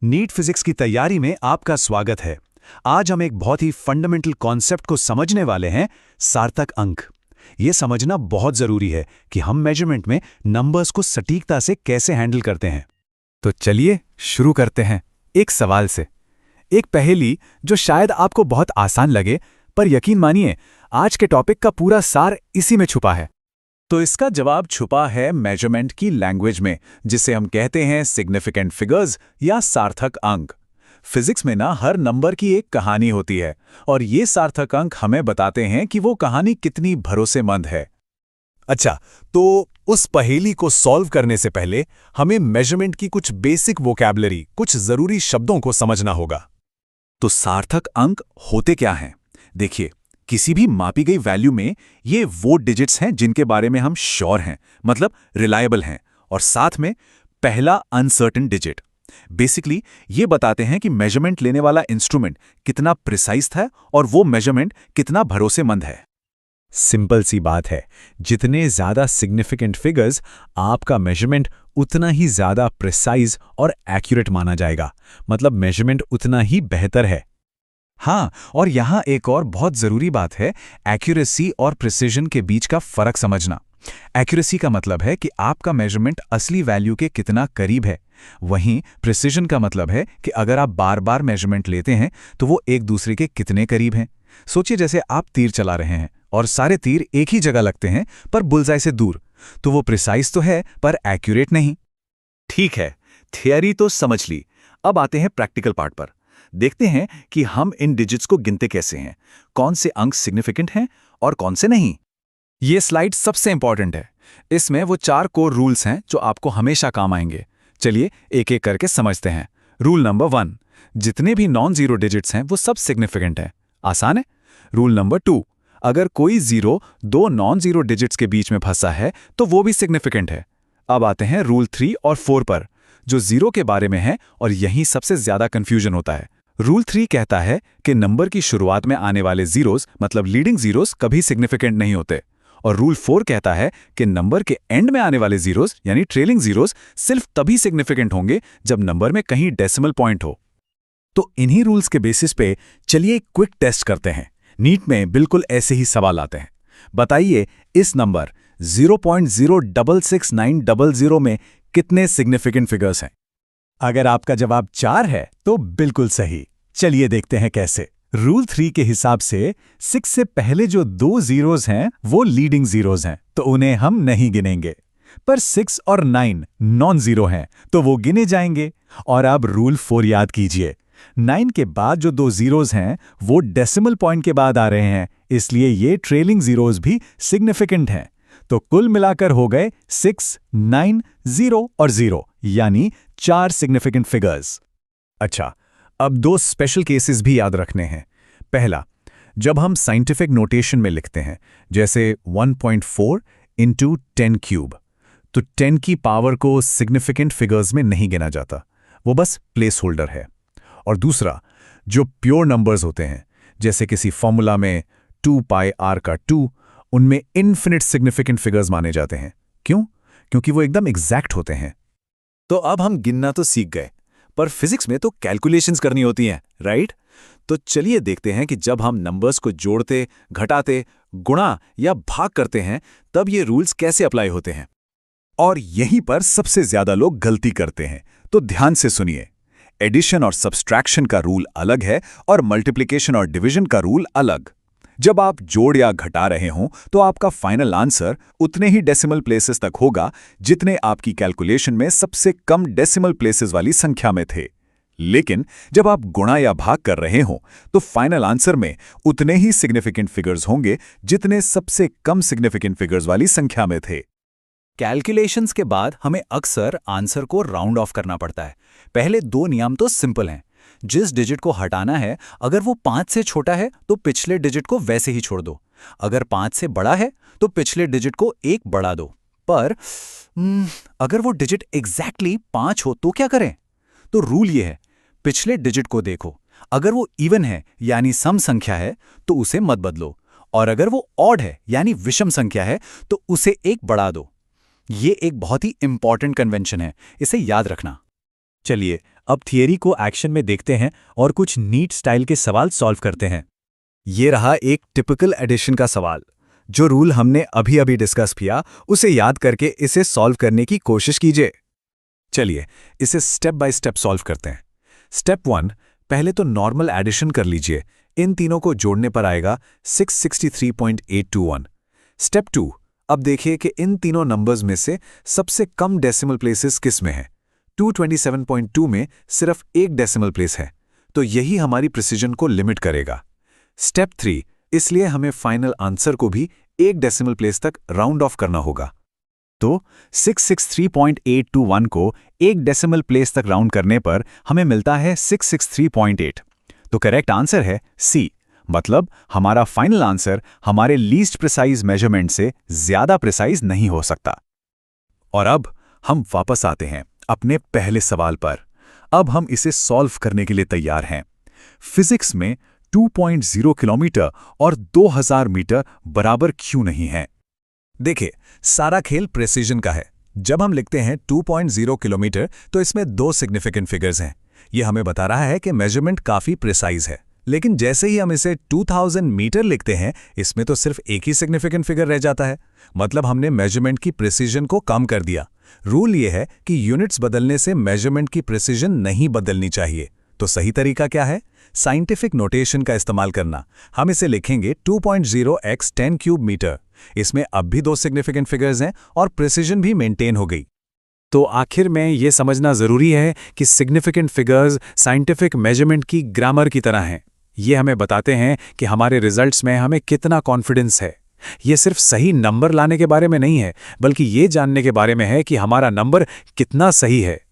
NEET physics की तैयारी में आपका स्वागत है। आज हम एक बहुत ही फंडामेंटल कॉन्सेप्ट को समझने वाले हैं, सार्थक अंक। ये समझना बहुत जरूरी है कि हम मेजरमेंट में नंबर्स को सटीकता से कैसे हैंडल करते हैं। तो चलिए शुरू करते हैं एक सवाल से। एक पहेली जो शायद आपको बहुत आसान लगे, पर यकीन मानिए आज के टॉपिक का पूरा सार इसी में छुपा है। तो इसका जवाब छुपा है मेजरमेंट की लैंग्वेज में, जिसे हम कहते हैं सिग्निफिकेंट फिगर्स या सार्थक अंक। फिजिक्स में ना हर नंबर की एक कहानी होती है, और ये सार्थक अंक हमें बताते हैं कि वो कहानी कितनी भरोसेमंद है। अच्छा, तो उस पहेली को सॉल्व करने से पहले हमें मेजरमेंट की कुछ बेसिक वोकैबुलरी, कुछ जरूरी शब्दों को समझना होगा। तो सार्थक अंक होते क्या हैं? देखिए, किसी भी मापी गई वैल्यू में ये वो डिजिट्स हैं जिनके बारे में हम श्योर हैं, मतलब रिलायबल हैं, और साथ में पहला अनसर्टेन डिजिट। बेसिकली ये बताते हैं कि मेजरमेंट लेने वाला इंस्ट्रूमेंट कितना प्रिसाइज था और वो मेजरमेंट कितना भरोसेमंद है। सिंपल सी बात है, जितने ज्यादा सिग्निफिकेंट फिगर्स, आपका मेजरमेंट उतना ही ज्यादा प्रिसाइज और एक्यूरेट माना जाएगा, मतलब मेजरमेंट उतना ही बेहतर है। हाँ, और यहाँ एक और बहुत ज़रूरी बात है, एक्यूरेसी और प्रिसिजन के बीच का फ़र्क समझना। एक्यूरेसी का मतलब है कि आपका मेजरमेंट असली वैल्यू के कितना करीब है, वहीं प्रिसिजन का मतलब है कि अगर आप बार बार मेजरमेंट लेते हैं तो वो एक दूसरे के कितने करीब हैं। सोचिए, जैसे आप तीर चला रहे हैं और सारे तीर एक ही जगह लगते हैं पर बुलजाई से दूर, तो वो प्रिसाइज तो है पर एक्यूरेट नहीं। ठीक है, थियरी तो समझ ली, अब आते हैं प्रैक्टिकल पार्ट पर। देखते हैं कि हम इन डिजिट्स को गिनते कैसे हैं, कौन से अंक सिग्निफिकेंट हैं और कौन से नहीं। ये स्लाइड सबसे इंपॉर्टेंट है। इसमें वो 4 कोर रूल्स हैं जो आपको हमेशा काम आएंगे। चलिए एक एक करके समझते हैं। रूल नंबर 1, जितने भी नॉन जीरो डिजिट्स हैं वो सब सिग्निफिकेंट हैं। आसान है। रूल नंबर 2, अगर कोई जीरो दो नॉन जीरो डिजिट्स के बीच में फंसा है तो वो भी सिग्निफिकेंट है। अब आते हैं रूल 3 और 4 पर, जो जीरो के बारे में है, और यहीं सबसे ज्यादा कंफ्यूजन होता है। रूल 3 कहता है कि नंबर की शुरुआत में आने वाले जीरोस, मतलब लीडिंग जीरोस, कभी सिग्निफिकेंट नहीं होते। और रूल 4 कहता है कि नंबर के एंड में आने वाले जीरोस, यानी ट्रेलिंग जीरोस, सिर्फ तभी सिग्निफिकेंट होंगे जब नंबर में कहीं डेसिमल पॉइंट हो। तो इन्हीं रूल्स के बेसिस पे चलिए एक क्विक टेस्ट करते हैं। नीट में बिल्कुल ऐसे ही सवाल आते हैं। बताइए, इस नंबर 0.066900 में कितने सिग्निफिकेंट फिगर्स हैं? अगर आपका जवाब 4 है तो बिल्कुल सही। चलिए देखते हैं कैसे। रूल 3 के हिसाब से 6 से पहले जो 2 जीरोस हैं वो लीडिंग जीरोस हैं, तो उन्हें हम नहीं गिनेंगे। पर 6 और 9 नॉन जीरो हैं, तो वो गिने जाएंगे। और अब रूल 4 याद कीजिए, 9 के बाद जो 2 जीरोस हैं वो डेसिमल पॉइंट के बाद आ रहे हैं, इसलिए ये ट्रेलिंग जीरोस भी सिग्निफिकेंट हैं। तो कुल मिलाकर हो गए 6, 9, 0 और 0, यानी 4 सिग्निफिकेंट फिगर्स। अच्छा, अब 2 स्पेशल केसेस भी याद रखने हैं। पहला, जब हम साइंटिफिक नोटेशन में लिखते हैं, जैसे 1.4 इंटू 10 क्यूब, तो 10 की पावर को सिग्निफिकेंट फिगर्स में नहीं गिना जाता, वो बस प्लेस होल्डर है। और दूसरा, जो प्योर नंबर्स होते हैं, जैसे किसी फॉर्मूला में 2 पाई r का 2, उनमें इन्फिनिट सिग्निफिकेंट फिगर्स माने जाते हैं। क्यों? क्योंकि वो एकदम एग्जैक्ट होते हैं। तो अब हम गिनना तो सीख गए, पर फिजिक्स में तो कैलकुलेशंस करनी होती हैं, राइट? तो चलिए देखते हैं कि जब हम नंबर्स को जोड़ते, घटाते, गुणा या भाग करते हैं, तब ये रूल्स कैसे अप्लाई होते हैं। और यहीं पर सबसे ज्यादा लोग गलती करते हैं, तो ध्यान से सुनिए। एडिशन और सब्सट्रैक्शन का रूल अलग है और मल्टीप्लिकेशन और डिवीजन का रूल अलग। जब आप जोड़ या घटा रहे हों तो आपका फाइनल आंसर उतने ही डेसिमल प्लेसेस तक होगा जितने आपकी कैलकुलेशन में सबसे कम डेसिमल प्लेसेस वाली संख्या में थे। लेकिन जब आप गुणा या भाग कर रहे हों तो फाइनल आंसर में उतने ही सिग्निफिकेंट फिगर्स होंगे जितने सबसे कम सिग्निफिकेंट फिगर्स वाली संख्या में थे। कैलकुलेशंस के बाद हमें अक्सर आंसर को राउंड ऑफ करना पड़ता है। पहले 2 नियम तो सिंपल हैं। जिस डिजिट को हटाना है, अगर वो 5 से छोटा है तो पिछले डिजिट को वैसे ही छोड़ दो। अगर 5 से बड़ा है तो पिछले डिजिट को 1 बढ़ा दो। पर अगर वो डिजिट एग्जैक्टली 5 हो तो क्या करें? तो रूल ये है, पिछले डिजिट को देखो। अगर वो इवन है यानी सम संख्या है तो उसे मत बदलो, और अगर वो ऑड है यानी विषम संख्या है तो उसे 1 बढ़ा दो। ये एक बहुत ही इंपॉर्टेंट कन्वेंशन है, इसे याद रखना। चलिए अब थियरी को एक्शन में देखते हैं और कुछ नीट स्टाइल के सवाल सॉल्व करते हैं। ये रहा एक टिपिकल एडिशन का सवाल। जो रूल हमने अभी अभी डिस्कस किया उसे याद करके इसे सॉल्व करने की कोशिश कीजिए। चलिए इसे स्टेप बाय स्टेप सॉल्व करते हैं। स्टेप 1, पहले तो नॉर्मल एडिशन कर लीजिए। इन तीनों को जोड़ने पर आएगा 663.821। स्टेप 2, अब देखिए कि इन तीनों नंबर्स में से सबसे कम डेसिमल प्लेसेस किस में है। 227.2 में सिर्फ एक डेसिमल प्लेस है, तो यही हमारी प्रिसीजन को लिमिट करेगा। स्टेप 3, इसलिए हमें फाइनल आंसर को भी एक डेसिमल प्लेस तक राउंड ऑफ करना होगा। तो 663.821 को एक डेसिमल प्लेस तक राउंड करने पर हमें मिलता है 663.8। तो करेक्ट आंसर है सी, मतलब हमारा फाइनल आंसर हमारे लीस्ट प्रिसाइज मेजरमेंट से ज्यादा प्रिसाइज नहीं हो सकता। और अब हम वापस आते हैं अपने पहले सवाल पर। अब हम इसे सॉल्व करने के लिए तैयार हैं। फिजिक्स में 2.0 किलोमीटर और 2000 मीटर बराबर क्यों नहीं है? देखिए, सारा खेल प्रेसिजन का है। जब हम लिखते हैं 2.0 किलोमीटर तो इसमें दो सिग्निफिकेंट फिगर्स हैं। यह हमें बता रहा है कि मेजरमेंट काफी प्रिसाइज है। लेकिन जैसे ही हम इसे 2000 मीटर लिखते हैं, इसमें तो सिर्फ एक ही सिग्निफिकेंट फिगर रह जाता है। मतलब हमने मेजरमेंट की प्रिसीजन को कम कर दिया। रूल ये है कि यूनिट्स बदलने से मेजरमेंट की प्रिसीजन नहीं बदलनी चाहिए। तो सही तरीका क्या है? साइंटिफिक नोटेशन का इस्तेमाल करना। हम इसे लिखेंगे 2.0 x 10 क्यूब मीटर। इसमें अब भी दो सिग्निफिकेंट फिगर्स हैं और प्रिसीजन भी मेंटेन हो गई। तो आखिर में ये समझना जरूरी है कि सिग्निफिकेंट फिगर्स साइंटिफिक मेजरमेंट की ग्रामर की तरह हैं। ये हमें बताते हैं कि हमारे रिजल्ट्स में हमें कितना कॉन्फिडेंस है। ये सिर्फ सही नंबर लाने के बारे में नहीं है, बल्कि ये जानने के बारे में है कि हमारा नंबर कितना सही है।